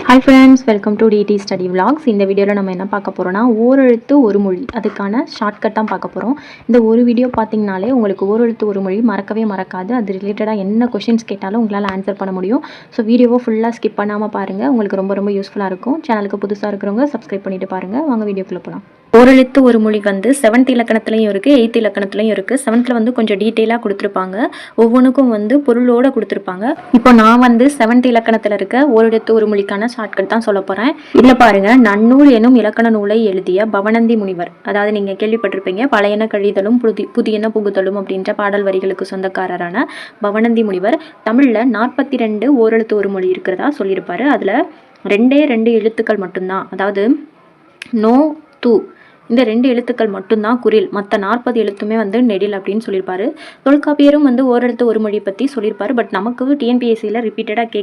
Hi friends, welcome to DD study vlogs. இந்த வீடியோவில் நம்ம என்ன பார்க்க போகிறோம்னா, ஓரெழுத்து ஒரு மொழி, அதுக்கான ஷார்ட்கட் தான் பார்க்க போகிறோம். இந்த ஒரு வீடியோ பார்த்திங்கனாலே உங்களுக்கு ஓரெழுத்து ஒரு மொழி மறக்கவே மறக்காது. அது ரிலேட்டடாக என்ன கொஷின்ஸ் கேட்டாலும் உங்களால் ஆன்சர் பண்ண முடியும். ஸோ வீடியோவை ஃபுல்லாக ஸ்கிப் பண்ணாமல் பாருங்கள், உங்களுக்கு ரொம்ப ரொம்ப யூஸ்ஃபுல்லாக இருக்கும். சேனலுக்கு புதுசாக இருக்கிறவங்க சப்ஸ்கிரைப் பண்ணிவிட்டு பாருங்கள். வாங்க வீடியோக்குள்ளே போகலாம். ஓரெழுத்து ஒரு மொழி வந்து 7th இலக்கணத்துலையும் இருக்குது, 8th இலக்கணத்துலையும் இருக்குது. 7th வந்து கொஞ்சம் டீட்டெயிலாக கொடுத்துருப்பாங்க, ஒவ்வொன்றுக்கும் வந்து பொருளோடு கொடுத்துருப்பாங்க. இப்போ நான் வந்து 7th இலக்கணத்தில் இருக்க ஓரெழுத்து ஒரு மொழிக்கான ஷார்ட்கட் தான் சொல்ல போகிறேன். இதில் பாருங்கள், நன்னூல் எனும் இலக்கண நூலை எழுதிய பவணந்தி முனிவர், அதாவது நீங்கள் கேள்விப்பட்டிருப்பீங்க, பழையன கழிதலும் புதியன புகுதலும் அப்படின்ற பாடல் வரிகளுக்கு சொந்தக்காரரான பவணந்தி முனிவர் தமிழில் 42 ஓரெழுத்து ஒரு மொழி இருக்கிறதா சொல்லியிருப்பார். அதில் 2 எழுத்துக்கள் மட்டும்தான், அதாவது நோ தூ, இந்த 2 எழுத்துக்கள் மட்டும்தான் குறில், மற்ற 40 எழுத்துமே வந்து நெடில் அப்படின்னு சொல்லியிருப்பாரு. தொல்காப்பியரும் வந்து ஓரெழுத்து ஒரு மொழி பற்றி சொல்லியிருப்பாரு. பட் நமக்கு டிஎன்பிஎஸ்சியில் ரிப்பீட்டடாக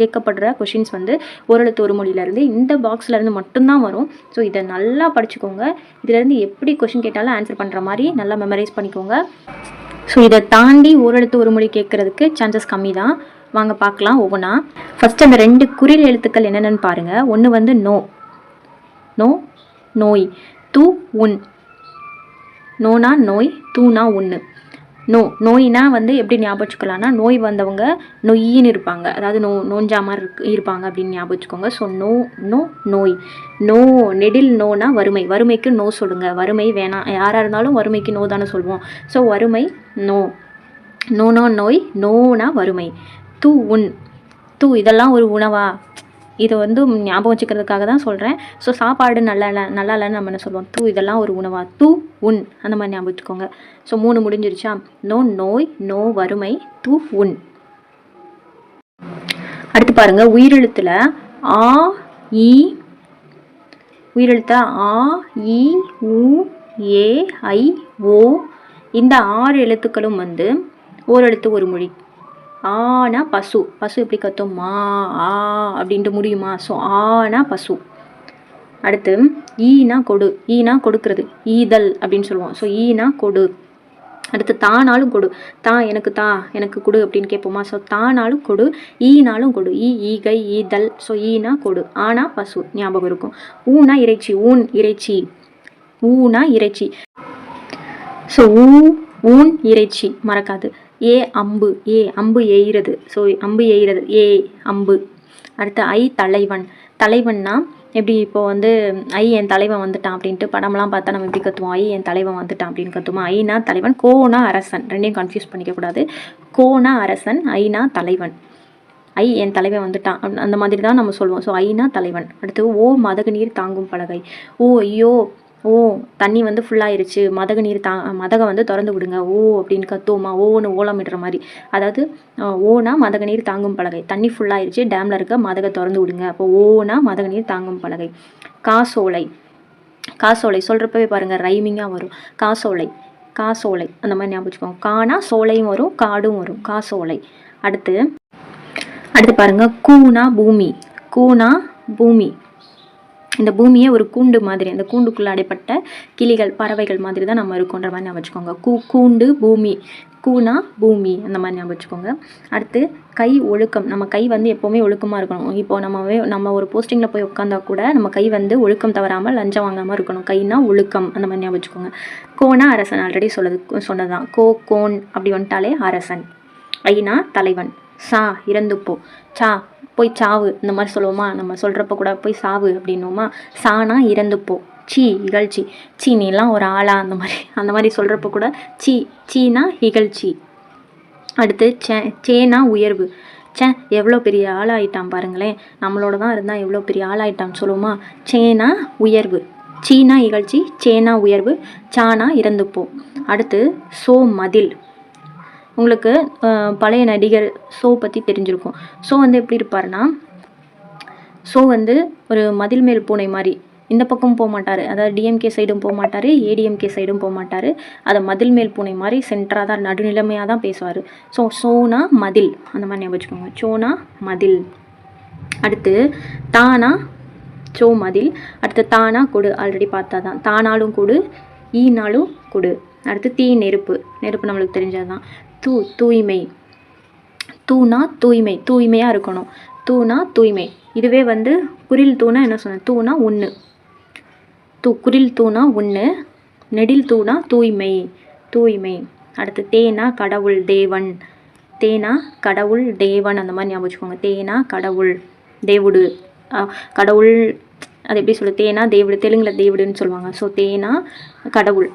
கேட்கப்படுற கொஷின்ஸ் வந்து ஓரெழுத்து ஒரு மொழியிலேருந்து இந்த பாக்ஸ்லேருந்து மட்டும்தான் வரும். ஸோ இதை நல்லா படிச்சுக்கோங்க. இதிலேருந்து எப்படி கொஷின் கேட்டாலும் ஆன்சர் பண்ணுற மாதிரி நல்லா மெமரைஸ் பண்ணிக்கோங்க. ஸோ இதை தாண்டி ஓரெழுத்து ஒரு மொழி கேட்குறதுக்கு சான்சஸ் கம்மி தான். வாங்க பார்க்கலாம் ஒவ்வொன்றா. ஃபஸ்ட்டு அந்த 2 குறில் எழுத்துக்கள் என்னென்னு பாருங்கள். ஒன்று வந்து நோ, நோ நோய், தூ உன், நோனா நோய், தூனா உன்னு. நோய்னா வந்து எப்படி ஞாபகம் வச்சுக்கலாம்னா, நோய் வந்தவங்க நொய்யின்னு இருப்பாங்க, அதாவது நோஞ்சா மாதிரி இருப்பாங்க அப்படின்னு ஞாபகம் வச்சுக்கோங்க. ஸோ நோய். நெடில் நோனா வறுமை, வறுமைக்கு நோ சொல்லுங்க, வறுமை வேணாம், யாராக இருந்தாலும் வறுமைக்கு நோ தானே சொல்லுவோம். ஸோ வறுமை நோனா நோய், நோனா வறுமை. தூ உன், இதெல்லாம் ஒரு உணவா, இதை வந்து ஞாபகம் வச்சுக்கிறதுக்காக தான் சொல்கிறேன். ஸோ சாப்பாடு நல்லா இல்லைன்னு நம்ம என்ன சொல்லுவோம், இதெல்லாம் ஒரு உணவா, தூ உன், அந்த மாதிரி ஞாபகம் வச்சுக்கோங்க. ஸோ 3 முடிஞ்சிருச்சா. நோய், நோ வறுமை, தூ உன். அடுத்து பாருங்க, உயிரெழுத்தில் ஆ இ, உயிரெழுத்த ஆ இ உ ஏ ஐ ஓ, இந்த 6 எழுத்துக்களும் வந்து ஓரெழுத்து ஒரு மொழி. ஆனா பசு, எப்படி கத்தும், மா ஆ அப்படின்ட்டு முடியுமா. ஸோ ஆனா பசு. அடுத்து ஈனா கொடு, ஈனா கொடுக்கறது, ஈதல் அப்படின்னு சொல்லுவோம். ஸோ ஈனா கொடு. அடுத்து தானாலும் கொடு, எனக்கு கொடு அப்படின்னு கேட்போமா. ஸோ தானாலும் கொடு, ஈனாலும் கொடு, ஈகை ஈதல். ஸோ ஈனா கொடு. ஆனா பசு ஞாபகம் இருக்கும். ஊனா இறைச்சி, ஊன் இறைச்சி, ஊனா இறைச்சி. ஸோ ஊன் இறைச்சி மறக்காது. அம்பு எய்கிறது. ஸோ அம்பு எய்கிறது, அம்பு. அடுத்து ஐ தலைவன், தலைவன்னா எப்படி, இப்போ வந்து என் தலைவன் வந்துட்டான் அப்படின்ட்டு படம்லாம் பார்த்தா நம்ம எப்படி கற்றுவோம், என் தலைவன் வந்துட்டான் அப்படின்னு கற்றுவோம். ஐனா தலைவன், கோனா அரசன், ரெண்டையும் கன்ஃபியூஸ் பண்ணிக்கக்கூடாது. கோனா அரசன், ஐனா தலைவன். என் தலைவன் வந்துட்டான் அந்த மாதிரி தான் நம்ம சொல்லுவோம். ஸோ ஐனா தலைவன். அடுத்து ஓ மதகு நீர் தாங்கும் பலகை, ஐயோ தண்ணி வந்து ஃபுல்லாயிருச்சு, மதகை வந்து திறந்து விடுங்க, அப்படின்னு கத்துவோமா, ஓன்னு ஓலமிடுற மாதிரி. அதாவது ஓனா மதக நீர் தாங்கும் பலகை, தண்ணி ஃபுல்லாயிருச்சு, டேமில் இருக்க மதகை திறந்து விடுங்க. அப்போ ஓனா மதக நீர் தாங்கும் பலகை. காசோலை சொல்கிறப்பவே பாருங்கள் ரைமிங்காக வரும். காசோலை அந்த மாதிரி ஞாபகம் வச்சுக்கோங்க. கானா சோலையும் வரும், காடும் வரும், காசோலை. அடுத்து பாருங்க, கூனா பூமி. இந்த பூமியை ஒரு கூண்டு மாதிரி, அந்த கூண்டுக்குள்ளே அடைப்பட்ட கிளிகள் பறவைகள் மாதிரி தான் நம்ம இருக்கோன்ற மாதிரி ஞாபகம் வச்சுக்கோங்க. கூண்டு பூமி, கூனா பூமி, அந்த மாதிரி ஞாபகம் வச்சுக்கோங்க. அடுத்து கை ஒழுக்கம், நம்ம கை வந்து எப்போவுமே ஒழுக்கமாக இருக்கணும். இப்போ நம்ம ஒரு போஸ்டிங்கில் போய் உட்காந்தா கூட நம்ம கை வந்து ஒழுக்கம் தவறாமல் லஞ்சம் வாங்காமல் இருக்கணும். கைனா ஒழுக்கம், அந்த மாதிரி ஞாபகம் வச்சுக்கோங்க. கோனா அரசன், ஆல்ரெடி சொன்னதான். கோன் அப்படி வந்துட்டாலே அரசன். ஐனா தலைவன். இறந்துப்போ, போய் சாவு, இந்த மாதிரி சொல்லுவோமா. நம்ம சொல்கிறப்ப கூட போய் சாவு அப்படின்னுவோமா. சானா இறந்துப்போ. இகழ்ச்சி, நீலாம் ஒரு ஆளா, அந்த மாதிரி சொல்கிறப்ப கூட சீனா இகழ்ச்சி. அடுத்து சேனா உயர்வு, எவ்வளோ பெரிய ஆளாயிட்டான் பாருங்களேன், நம்மளோட தான் இருந்தால் எவ்வளோ பெரிய ஆளாயிட்டான்னு சொல்லுவோமா. சேனா உயர்வு. சீனா இகழ்ச்சி, சேனா உயர்வு, சானா இறந்துப்போ. அடுத்து மதில். உங்களுக்கு பழைய நடிகர் பற்றி தெரிஞ்சிருக்கும். வந்து எப்படி இருப்பாருன்னா, வந்து ஒரு மதில் மேல் பூனை மாதிரி, இந்த பக்கம் போக மாட்டார், அதாவது டிஎம்கே சைடும் போக மாட்டார், ஏடிஎம்கே சைடும் போக மாட்டார். அதை மதில் மேல் பூனை மாதிரி சென்டராக தான், நடுநிலைமையாக தான் பேசுவார். சோனா மதில், அந்த மாதிரி ஞாபகம் வச்சுக்கோங்க. சோனா மதில். அடுத்து தானா மதில். அடுத்து தானா கொடு, ஆல்ரெடி பார்த்தா தான். தானாலும் கொடு, ஈனாலும் கொடு. அடுத்து நெருப்பு நம்மளுக்கு தெரிஞ்சது தான். தூய்மை, தூய்மையாக இருக்கணும். தூனா தூய்மை. இதுவே வந்து குறில் தூனா என்ன சொன்னேன், தூனா ஒன்று, குறில் தூனா ஒன்று, நெடில் தூனா தூய்மை, தூய்மை. அடுத்து தேனா கடவுள் தேவன், தேனா கடவுள் தேவன் அந்த மாதிரி ஞாபகம் வச்சுக்கோங்க. தேனா கடவுள் தேவுடு, கடவுள் அது எப்படி சொல்ல, தேனா தேவுடு, தெலுங்கில் தேவுடுன்னு சொல்லுவாங்க. ஸோ தேனா கடவுள்.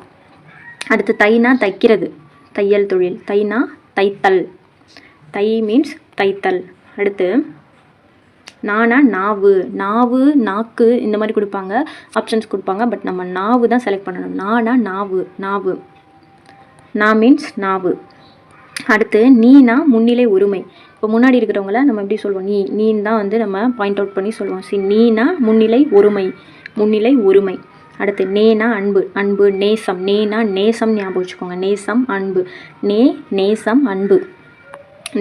அடுத்து தைனா தைக்கிறது, தையல் தொழில். தைனா தைத்தல், தை மீன்ஸ் தைத்தல். அடுத்து நானா நாவு, நாவு நாக்கு இந்த மாதிரி கொடுப்பாங்க, ஆப்ஷன்ஸ் கொடுப்பாங்க. பட் நம்ம நாவு தான் செலக்ட் பண்ணணும். நானா நாவு, நாவு. நா மீன்ஸ் நாவு. அடுத்து நீனா முன்னிலை உரிமை. இப்போ முன்னாடி இருக்கிறவங்கள நம்ம எப்படி சொல்லுவோம், நீன்னு தான் வந்து நம்ம பாயிண்ட் அவுட் பண்ணி சொல்லுவோம். நீனா முன்னிலை ஒருமை, முன்னிலை ஒருமை. அடுத்து நேனா அன்பு, அன்பு நேசம். நேனா நேசம் ஞாபகம் வச்சுக்கோங்க. நேசம் அன்பு, நேசம் அன்பு,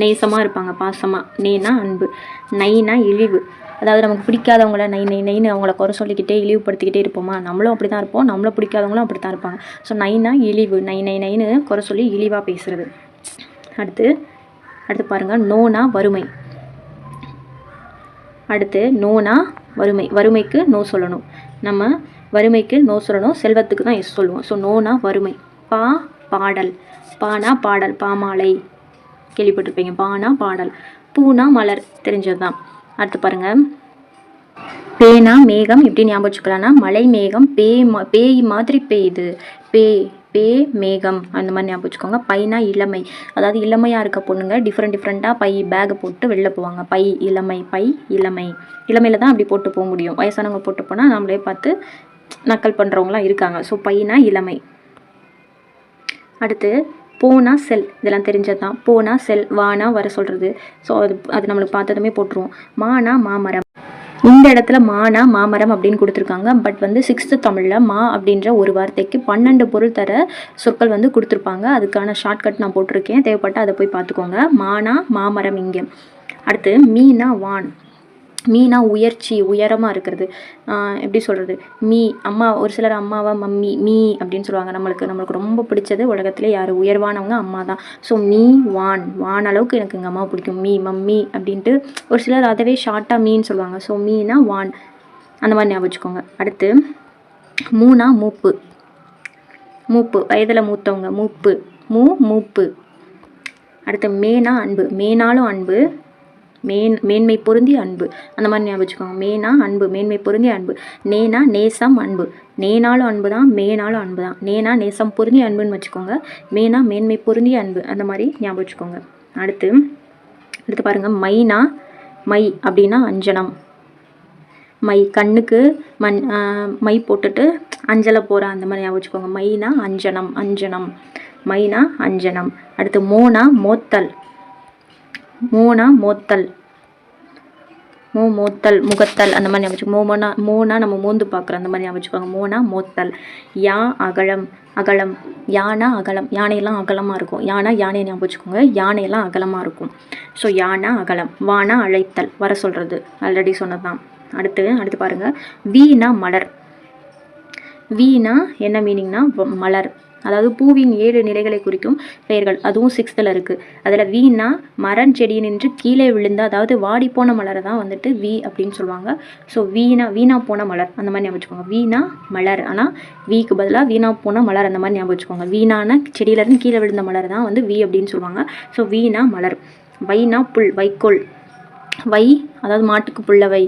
நேசமாக இருப்பாங்க, பாசமாக. நேனா அன்பு. நைனா இழிவு, அதாவது நமக்கு பிடிக்காதவங்கள நைன்னு அவங்கள குறை சொல்லிக்கிட்டே இழிவுபடுத்திக்கிட்டே இருப்போமா, நம்மளும் அப்படி தான் இருப்போம், நம்மள பிடிக்காதவங்களும் அப்படி தான் இருப்பாங்க. ஸோ நைனா இழிவு, நைன்னு குறை சொல்லி இழிவாக பேசுகிறது. அடுத்து பாருங்கள், நோனா வறுமை. அடுத்து நோனா வறுமை, வறுமைக்கு நோ சொல்லணும். நம்ம வறுமைக்கு நோ சொல்லணும், செல்வத்துக்கு தான் எஸ் சொல்லுவோம். ஸோ நோனா வறுமை. பாடல், பானா பாடல், பாமாலை கேள்விப்பட்டிருப்பீங்க. பானா பாடல். பூனா மலர், தெரிஞ்சது தான். அடுத்து பாருங்கள், பேனா மேகம். எப்படி ஞாபகம் வச்சுக்கலாம்னா, மழை மேகம் பேய் மாதிரி பெய்யுது, பே மேகம் அந்த மாதிரி ஞாபகம் வச்சுக்கோங்க. பைனா இளமை, அதாவது இளமையாக இருக்க பொண்ணுங்க டிஃப்ரெண்ட்டாக பேக் போட்டு வெளில போவாங்க. இளமை, இளமையில் தான் அப்படி போட்டு போக முடியும். வயசானவங்க போட்டு போனால் நம்மளே பார்த்து நக்கல் பண்ணுறவங்களாம் இருக்காங்க. ஸோ பைனா இளமை. அடுத்து போனா செல், இதெல்லாம் தெரிஞ்சது தான். போனா செல், வானா வர சொல்கிறது. ஸோ அது நம்மளுக்கு பார்த்ததுமே போட்டுருவோம். மானா மாமரம். இந்த இடத்துல மானா மாமரம் அப்படின்னு கொடுத்துருக்காங்க. பட் வந்து 6th தமிழில் மா அப்படின்ற ஒரு வார்த்தைக்கு 12 பொருள் தர சொற்கள் வந்து கொடுத்துருப்பாங்க. அதுக்கான ஷார்ட்கட் நான் போட்டிருக்கேன், தேவைப்பட்டால் அதை போய் பார்த்துக்கோங்க. மானா மாமரம் இங்கே. அடுத்து மீனா வான். மீனா உயர்ச்சி, உயரமாக இருக்கிறது. எப்படி சொல்கிறது, அம்மா, ஒரு சிலர் அம்மாவை மம்மி மீ அப்படின்னு சொல்லுவாங்க. நம்மளுக்கு ரொம்ப பிடிச்சது உலகத்திலே யார், உயர்வானவங்க அம்மா தான். ஸோ வான் அளவுக்கு எனக்கு எங்கள் அம்மாவை பிடிக்கும், மம்மி அப்படின்ட்டு. ஒரு சிலர் அதவே ஷார்ட்டாக மீன்னு சொல்லுவாங்க. ஸோ மீனா வான் அந்த மாதிரி ஞாபகம் வச்சுக்கோங்க. அடுத்து மூனா மூப்பு, வயதில் மூத்தவங்க, மூப்பு. அடுத்து மேனா அன்பு, மேனாலும் அன்பு, மேன்மை பொருந்திய அன்பு அந்த மாதிரி ஞாபகம் வச்சுக்கோங்க. மேனா அன்பு, மேன்மை பொருந்திய அன்பு. நேனா நேசம் அன்பு, நேனாலும் அன்பு தான், மேனாலும் அன்பு தான். நேனா நேசம் பொருந்திய அன்புன்னு வச்சுக்கோங்க. மேனா மேன்மை பொருந்திய அன்பு அந்த மாதிரி ஞாபகம் வச்சுக்கோங்க. அடுத்து பாருங்கள், மை அப்படின்னா அஞ்சனம். கண்ணுக்கு மை போட்டுட்டு அஞ்சலை போகிற அந்த மாதிரி ஞாபகம் வச்சுக்கோங்க. மைனா அஞ்சனம், மைனா அஞ்சனம். அடுத்து மோனா மோத்தல், மோத்தல் முகத்தல் அந்த மாதிரி ஞாபகம் வச்சுக்கோங்க. மோனா நம்ம மோந்து பார்க்குறோம் அந்த மாதிரி ஞாபகம் வச்சுக்கோங்க. மோனா மோத்தல். அகலம், யானா அகலம், யானையெல்லாம் அகலமாக இருக்கும். யானையை ஞாபகம் வச்சுக்கோங்க, யானையெல்லாம் அகலமாக இருக்கும். ஸோ யானா அகலம். வானா அழைத்தல், வர சொல்கிறது, ஆல்ரெடி சொன்னதுதான். அடுத்து பாருங்கள், வீணா மலர். வீணா என்ன மீனிங்னா மலர், அதாவது பூவின் 7 நிலைகளை குறிக்கும் பெயர்கள். அதுவும் 6th இருக்குது. அதில் வீணா மரம் செடி நின்று கீழே விழுந்து, அதாவது வாடி போன மலரை தான் வந்துட்டு வீ அப்படின்னு சொல்லுவாங்க. ஸோ வீணா போன மலர் அந்த மாதிரி ஞாபகம் வச்சுக்கோங்க. வீணா மலர், ஆனால் வீக்கு பதிலாக வீணா போன மலர் அந்த மாதிரி ஞாபகம் வச்சுக்கோங்க. வீணான செடியிலேருந்து கீழே விழுந்த மலர் தான் வந்து வீ அப்படின்னு சொல்லுவாங்க. ஸோ வீணா மலர். வைனா புல், வைக்கோல். அதாவது மாட்டுக்கு புல்லவை,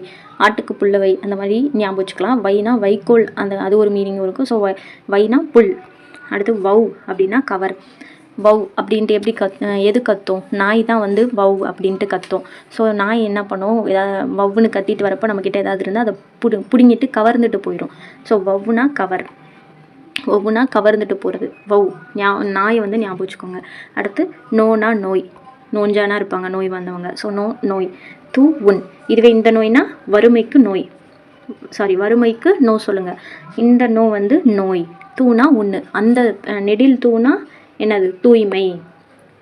ஆட்டுக்கு புல்லவை அந்த மாதிரி ஞாபகம் வச்சுக்கலாம். வைனா வைக்கோல், அது ஒரு மீனிங் இருக்கும். ஸோ வைனா புல். அடுத்து வவ் அப்படின்னா கவர். வவ் அப்படின்ட்டு எப்படி எது கத்தும், நாய் தான் வந்து வவ் அப்படின்ட்டு கத்தும். ஸோ நாய் என்ன பண்ணும், ஏதாவது வவ்வுன்னு கத்திட்டு வரப்போ நம்மக்கிட்ட ஏதாவது இருந்தால் அதை பிடுங்கிட்டு கவர்ந்துட்டு போயிடும். ஸோ வவ்வுனா கவர், ஒவ்வொன்றா கவர்ந்துட்டு போகிறது வவ். நாயை வந்து ஞாபகம் வச்சுக்கோங்க. அடுத்து நோனா நோய், நோஞ்சானா இருப்பாங்க நோய் வந்தவங்க. ஸோ நோய். உன், இதுவே இந்த நோய்னா வறுமைக்கு நோ சொல்லுங்கள். இந்த நோ வந்து நோய். தூனா ஒன்று, அந்த நெடில் தூனா என்னது, தூய்மை.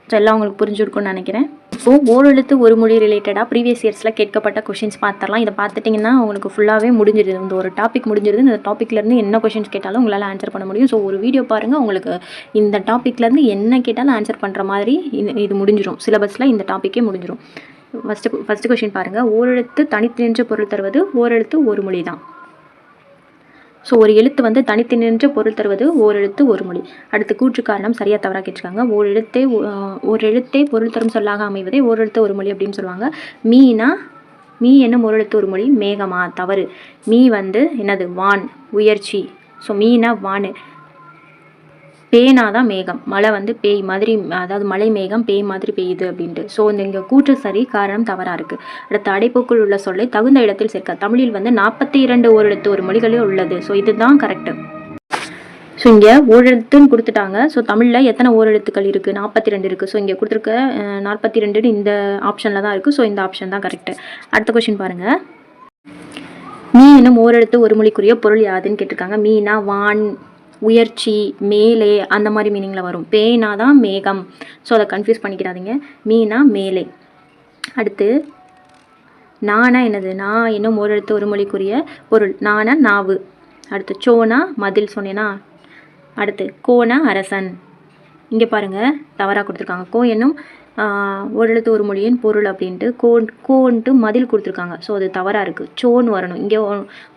ஸோ எல்லாம் உங்களுக்கு புரிஞ்சுருக்குன்னு நினைக்கிறேன். இப்போது ஓரெழுத்து ஒரு மொழி ரிலேட்டடாக ப்ரீவியஸ் இயர்ஸில் கேட்கப்பட்ட கொஷின்ஸ் பார்த்துடலாம். இதை பார்த்துட்டிங்கன்னா உங்களுக்கு ஃபுல்லாகவே முடிஞ்சிடுது. இந்த ஒரு டாபிக் முடிஞ்சிருது. இந்த டாப்பிக்லேருந்து என்ன கொஷின்ஸ் கேட்டாலும் உங்களால் ஆன்சர் பண்ண முடியும். ஸோ ஒரு வீடியோ பாருங்கள், உங்களுக்கு இந்த டாப்பிக்லேருந்து என்ன கேட்டாலும் ஆன்சர் பண்ணுற மாதிரி இது முடிஞ்சிடும். சிலபஸில் இந்த டாப்பிக்கே முடிஞ்சிடும். ஃபஸ்ட்டு கொஷின் பாருங்கள். ஓரெழுத்து தனித்து நின்று பொருள் தருவது ஓரெழுத்து ஒரு மொழி தான். ஸோ ஒரு எழுத்து வந்து தனித்து நின்று பொருள் தருவது ஓரெழுத்து ஒரு மொழி. அடுத்து கூற்று காரணம் சரியாக தவறாக கேட்டிருக்காங்க. ஒரு எழுத்தே பொருள் தரும் சொல்லாக அமைவதே ஓரெழுத்து ஒரு மொழி அப்படின்னு சொல்லுவாங்க. மீ என்னும் ஓரெழுத்து ஒரு மொழி. மேகமா? தவறு. மீ வந்து என்னது? வான், உயர்ச்சி. ஸோ மீனா வானு. பேனா தான் மேகம். மழை வந்து பேய் மாதிரி, அதாவது மழை மேகம் பேய் மாதிரி பெய்யுது அப்படின்ட்டு. ஸோ இங்கே கூற்று சரி, காரணம் தவறாக இருக்குது. அடுத்த அடைப்புக்குள் உள்ள சொல்லை தகுந்த இடத்தில் சேர்க்க. தமிழில் வந்து 42 ஓரெழுத்து ஒரு மொழிகளே உள்ளது. ஸோ இதுதான் கரெக்டு. ஸோ இங்கே ஓரெழுத்துன்னு கொடுத்துட்டாங்க. ஸோ தமிழில் எத்தனை ஓரெழுத்துக்கள் இருக்குது? 42 இருக்குது. ஸோ இங்கே கொடுத்துருக்க 42 இந்த ஆப்ஷனில் தான் இருக்குது. ஸோ இந்த ஆப்ஷன் தான் கரெக்டு. அடுத்த கொஷின் பாருங்கள். மீ என்னும் ஓரெழுத்து ஒரு மொழிக்குரிய பொருள் யாதுன்னு கேட்டிருக்காங்க. மீனா வான், உயர்ச்சி, மேலே, அந்த மாதிரி மீனிங்கில் வரும். பேனா தான் மேகம். ஸோ அதை கன்ஃபியூஸ் பண்ணிக்கிறாதீங்க. மீனா மேலே. அடுத்து நானா என்னது? நான் என்னும் ஓரெழுத்து ஒரு மொழிக்குரிய பொருள். நானா நாவு. அடுத்து சோனா மதில் சொன்னேன்னா. அடுத்து கோனா அரசன். இங்கே பாருங்கள், தவறாக கொடுத்துருக்காங்க. கோ என்னும் ஓரெழுத்து ஒரு மொழியின் பொருள் அப்படின்ட்டு கோன்ட்டு மதில் கொடுத்துருக்காங்க. ஸோ அது தவறாக இருக்குது. சோன் வரணும். இங்கே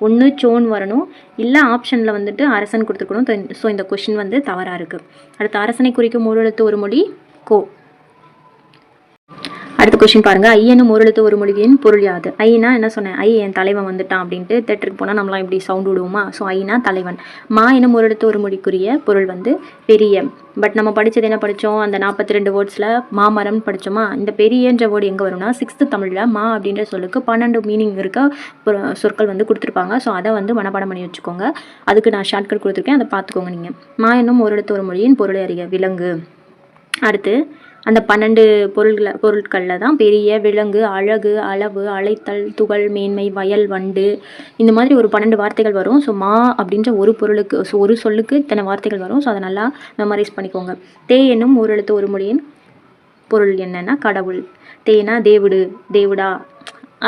ஒன்று சோன் வரணும், இல்லை ஆப்ஷனில் வந்துட்டு அரசன் கொடுத்துருக்கணும். ஸோ இந்த கொஷின் வந்து தவறாக இருக்குது. அடுத்து அரசனை குறிக்கும் ஓரெழுத்து ஒரு மொழி கோ. அடுத்த கொஸ்டின் பாருங்கள். ஐ என்னும் ஓரெழுத்து ஒரு மொழியின் பொருள் யாது? ஐனா என்ன சொன்னேன்? ஐ என் தலைவன் வந்துட்டான் அப்படின்ட்டு தேட்டருக்கு போனால் நம்மளாம் இப்படி சவுண்ட் விடுவோமா? ஸோ ஐனா தலைவன். மா என்னும் ஓரெழுத்து ஒரு மொழிக்குரிய பொருள் வந்து பெரிய. பட் நம்ம படித்தது என்ன படித்தோம்? அந்த 42 வேர்ட்ஸில் மாமரம்னு படித்தோமா? இந்த பெரியன்ற வேர்டு எங்கே வரும்னா 6th தமிழில் மா அப்படின்ற சொல்லுக்கு 12 மீனிங் இருக்க சொற்கள் வந்து கொடுத்துருப்பாங்க. ஸோ அதை வந்து மனப்பாடம் பண்ணி வச்சுக்கோங்க. அதுக்கு நான் ஷார்ட்கட் கொடுத்துருக்கேன், அதை பார்த்துக்கோங்க நீங்கள். மா என்னும் ஓரெழுத்து ஒரு மொழியின் பொருளை அறிக. விலங்கு. அடுத்து அந்த 12 பொருட்களில் தான் பெரிய, விலங்கு, அழகு, அளவு, அழைத்தல், துகள், மேன்மை, வயல், வண்டு, இந்த மாதிரி ஒரு 12 வார்த்தைகள் வரும். ஸோ மா அப்படின்ற ஒரு பொருளுக்கு, ஸோ ஒரு சொல்லுக்கு இத்தனை வார்த்தைகள் வரும். ஸோ அதை நல்லா மெமரைஸ் பண்ணிக்கோங்க. தே என்னும் ஓரெழுத்து ஒரு மொழியின் பொருள் என்னென்னா கடவுள். தேனா தேவுடு, தேவுடா,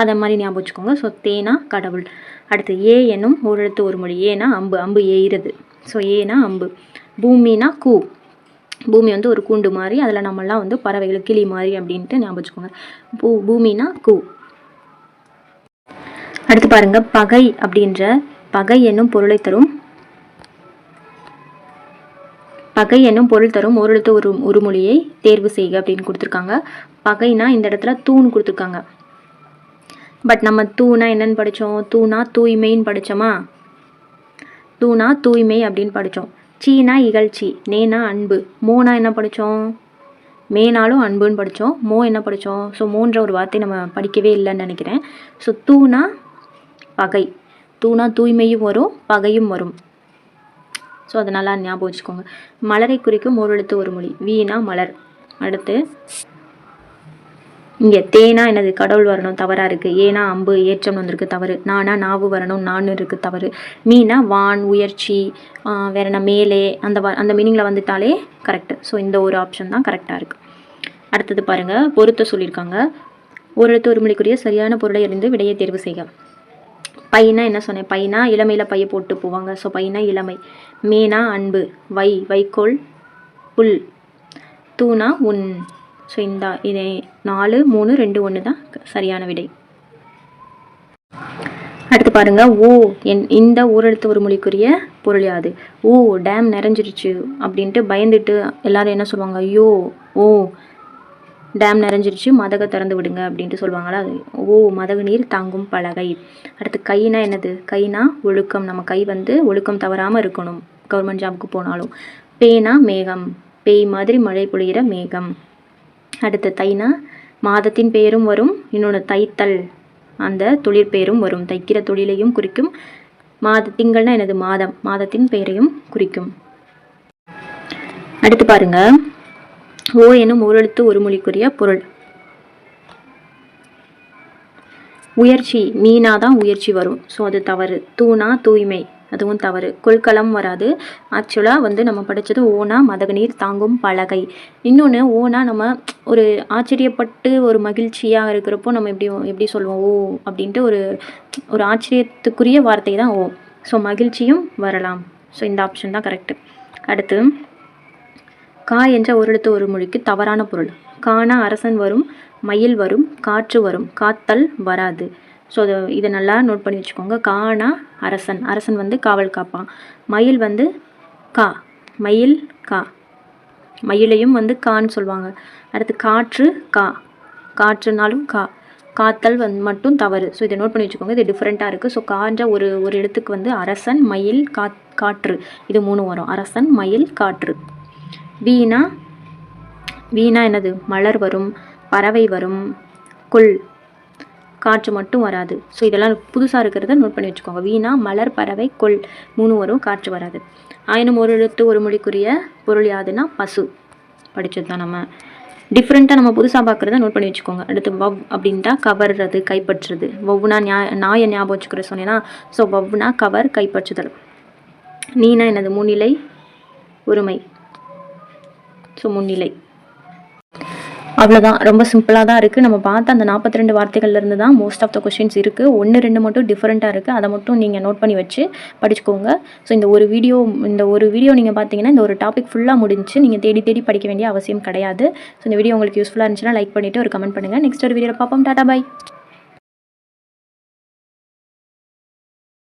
அதை மாதிரி ஞாபகம் வச்சுக்கோங்க. ஸோ தேனா கடவுள். அடுத்து ஏ என்னும் ஓரெழுத்து ஒரு மொழி. ஏனா அம்பு, அம்பு ஏறுது. ஸோ ஏனா அம்பு. பூமினா கூ. பூமி வந்து ஒரு கூண்டு மாதிரி, அதில் நம்மளாம் வந்து பறவைகள், கிளி மாதிரி அப்படின்ட்டு ஞாபகம் வச்சுக்கோங்க. பூமினா கூ. அடுத்து பாருங்க. பகை அப்படின்ற பகை என்னும் பொருளை தரும் பகை என்னும் பொருள் தரும் ஓரெழுத்து ஒரு மொழியை தேர்வு செய்க அப்படின்னு கொடுத்துருக்காங்க. பகைனா இந்த இடத்துல தூண் கொடுத்துருக்காங்க. பட் நம்ம தூணா என்னன்னு படித்தோம்? தூணா தூய்மைன்னு படித்தோமா? தூணா தூய்மை அப்படின்னு படித்தோம். சீனா இகழ்ச்சி. நேனா அன்பு. மோனா என்ன படித்தோம்? மேனாலும் அன்புன்னு படித்தோம். மோ என்ன படித்தோம்? ஸோ மோன்ற ஒரு வார்த்தை நம்ம படிக்கவே இல்லைன்னு நினைக்கிறேன். ஸோ தூணா பகை. தூணா தூய்மையும் வரும், பகையும் வரும். ஸோ அதை நல்லா ஞாபகம் வச்சுக்கோங்க. மலரை குறிக்கும் ஓரெழுத்து ஒரு மொழி. வீணா மலர். அடுத்து இங்கே தேனா என்னது? கடவுள் வரணும், தவறாக இருக்குது. ஏனா அம்பு, ஏற்றம்னு வந்திருக்கு, தவறு. நானா நாவு வரணும், நான் இருக்குது, தவறு. மீனா வான், உயர்ச்சி, வேற என்ன மேலே, அந்த மீனிங்கில் வந்துட்டாலே கரெக்டு. ஸோ இந்த ஒரு ஆப்ஷன் தான் கரெக்டாக இருக்குது. அடுத்தது பாருங்கள். பொருத்த சொல்லியிருக்காங்க. ஓரெழுத்து ஒரு மொழிக்குரிய சரியான பொருளை அறிந்து விடையை தேர்வு செய்க. பையனா என்ன சொன்னேன்? பையனா இளமையில் பைய போட்டு போவாங்க. ஸோ பையனா இளமை. மேனா அன்பு. வைக்கோல், புல். தூணா உன். ஸோ இதை 4, 3, 2, 1 தான் சரியான விடை. அடுத்து பாருங்க. இந்த ஓரெழுத்து ஒரு மொழிக்குரிய பொருள் யாது? டேம் நிறைஞ்சிருச்சு அப்படின்ட்டு பயந்துட்டு எல்லாரும் என்ன சொல்லுவாங்க? ஐயோ டேம் நிறைஞ்சிருச்சு, மதகை திறந்து விடுங்க அப்படின்ட்டு சொல்லுவாங்களா? மதகு நீர் தாங்கும் பலகை. அடுத்து கைனா என்னது? கைனா ஒழுக்கம். நம்ம கை வந்து ஒழுக்கம் தவறாமல் இருக்கணும், கவர்மெண்ட் ஜாபுக்கு போனாலும். பேனா மேகம். பேய் மாதிரி மழை பொழிகிற மேகம். அடுத்து தைனா மாதத்தின் பெயரும் வரும், இன்னொன்று தைத்தல் அந்த தொழிற்பெயரும் வரும். தைக்கிற தொழிலையும் குறிக்கும். திங்கள்னா எனது? மாதம். மாதத்தின் பெயரையும் குறிக்கும். அடுத்து பாருங்க. ஓ எனும் ஓரெழுத்து ஒரு மொழிக்குரிய பொருள். உயர்ச்சி. மீனா தான் உயர்ச்சி வரும். ஸோ அது தவறு. தூணா தூய்மை. அதுவும் தவறு. கொள்கலம் வராது. ஆக்சுவலாக வந்து நம்ம படித்தது ஓனா மதகுநீர் தாங்கும் பலகை. இன்னொன்று ஓனா நம்ம ஒரு ஆச்சரியப்பட்டு ஒரு மகிழ்ச்சியாக இருக்கிறப்போ நம்ம எப்படி சொல்லுவோம் ஓ அப்படின்ட்டு ஒரு ஆச்சரியத்துக்குரிய வார்த்தை தான் ஓ. ஸோ மகிழ்ச்சியும் வரலாம். ஸோ இந்த ஆப்ஷன் தான் கரெக்டு. அடுத்து கா என்ற ஒரு எழுத்து ஒரு மொழிக்கு தவறான பொருள். கானா அரசன் வரும், மயில் வரும், காற்று வரும், காத்தல் வராது. ஸோ இதை நல்லா நோட் பண்ணி வச்சுக்கோங்க. கானா அரசன், அரசன் வந்து காவல் காப்பான். மயில் வந்து கா, மயில் கா, மயிலையும் வந்து கான்னு சொல்லுவாங்க. அடுத்து காற்று கா, காற்றுனாலும் கா, காத்தல் மட்டும் தவறு. ஸோ இதை நோட் பண்ணி வச்சுக்கோங்க. இது டிஃப்ரெண்ட்டாக இருக்குது. ஸோ கான்ற ஒரு எழுத்துக்கு வந்து அரசன், மயில், காற்று இது 3 வரும். அரசன், மயில், காற்று. வீணா, வீணா என்னது? மலர் வரும், பறவை வரும், கொள், காற்று மட்டும் வராது. ஸோ இதெல்லாம் புதுசாக இருக்கிறத நோட் பண்ணி வச்சுக்கோங்க. வீணா, மலர், பறவை, கொள் 3 வரும், காற்று வராது. ஆயினும் ஒரு எழுத்து ஒரு மொழிக்குரிய பொருள் யாதுன்னா பசு. படித்தது தான் நம்ம. டிஃப்ரெண்ட்டாக நம்ம புதுசாக பார்க்குறத நோட் பண்ணி வச்சுக்கோங்க. அடுத்து வவ் அப்படின்ட்டா கவர்றது, கைப்பற்றுறது. வவ்னா நாயை ஞாபகம் வச்சுக்கிற சொன்னேன்னா, ஸோ வவ்னா கவர், கைப்பற்றுதல். நீனா என்னது? முன்னிலை, ஒருமை. ஸோ முன்னிலை. அவ்வளோதான். ரொம்ப சிம்பிளாக தான் இருக்குது. நம்ம பார்த்த அந்த 42 வார்த்தைகள்லேருந்து தான் மோஸ்ட் ஆஃப் த கொஷின்ஸ் இருக்குது. 1, 2 மட்டும் டிஃப்ரெண்ட்டாக இருக்குது. அதை மட்டும் நீங்கள் நோட் பண்ணி வச்சு படிச்சுக்கோங்க. ஸோ இந்த ஒரு வீடியோ நீங்கள் பார்த்தீங்கன்னா இந்த ஒரு டாபிக் ஃபுல்லாக முடிஞ்சு. நீங்கள் தேடி படிக்க வேண்டிய அவசியம் கிடையாது. ஸோ இந்த வீடியோ உங்களுக்கு யூஸ்ஃபுல்லாக இருந்துச்சுன்னா லைக் பண்ணிவிட்டு ஒரு கமெண்ட் பண்ணுங்கள். நெக்ஸ்ட் ஒரு வீடியோவில் பார்ப்போம். டாடா பாய்.